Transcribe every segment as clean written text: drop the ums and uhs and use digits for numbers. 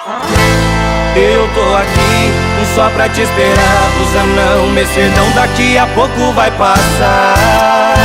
Eu tô aqui só pra te esperar. Busanão, Mercedão, daqui a pouco vai passar.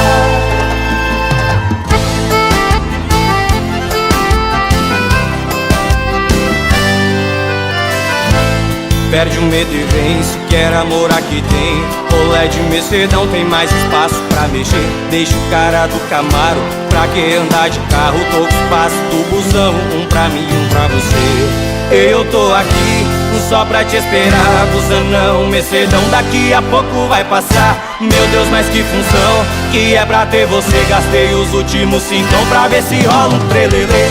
Perde o medo e vem, se quer amor aqui tem. Olé de Mercedão, tem mais espaço pra mexer. Deixa o cara do Camaro, pra que andar de carro? Tô com espaço do busão, um pra mim e um pra você. Eu tô aqui só pra te esperar. Busanão, Mercedão, daqui a pouco vai passar. Meu Deus, mas que função que é pra ter você. Gastei os últimos cincão pra ver se rola um trelelê.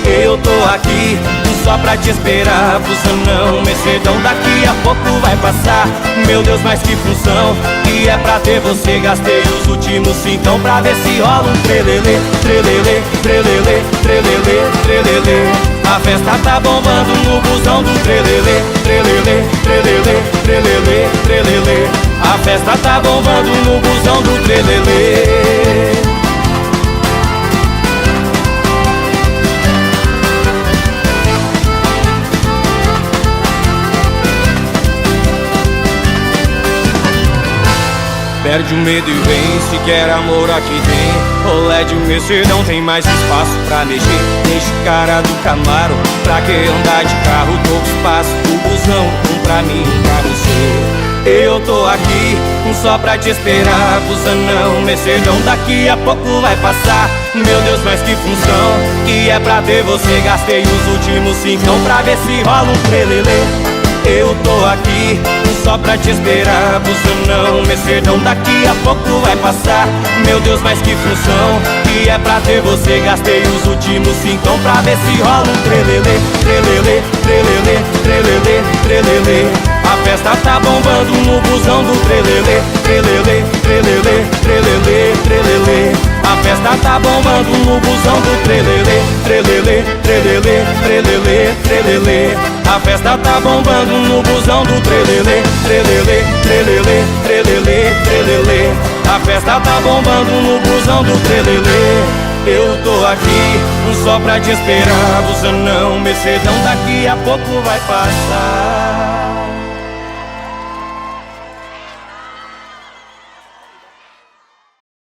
Eu tô aqui só pra te esperar. Busanão, Mercedão, daqui a pouco vai passar. Meu Deus, mas que função que é pra ter você. Gastei os últimos cincão pra ver se rola um trelelê. Trelelê, trelelê, trelelê, trelelê. A festa tá bombando no busão do trelelê. Trelelê, trelelê, trelelê, trelelê. A festa tá bombando no busão do trelelê. Perde o medo e vem, se quer amor aqui tem. Olé de Mercedão, tem mais espaço pra mexer. Deixa o cara do Camaro, pra que andar de carro? Tô com espaço do busão, um pra mim, um pra você. Eu tô aqui só pra te esperar. Busanão, Mercedão, daqui a pouco vai passar. Meu Deus, mas que função que é pra ter você. Gastei os últimos cincão pra ver se rola um trelelê. Eu tô aqui só pra te esperar. Busanão, Mercedão, daqui a pouco vai passar. Meu Deus, mas que função que é pra ter você. Gastei os últimos cincão pra ver se rola um trelelê. Trelelê, trelelê, trelelê, trelelê. A festa tá bombando no busão do trelelê. Trelelê, trelelê, trelelê, trelelê. A festa tá bombando no busão do trelelê. Trelelê, trelelê, trelelê, trelelê. A festa tá bombando no busão do trelelê. Trelelê, trelelê, trelelê, trelelê. A festa tá bombando no busão do trelelê. Eu tô aqui só pra te esperar. Busanão, Mercedão, daqui a pouco vai passar.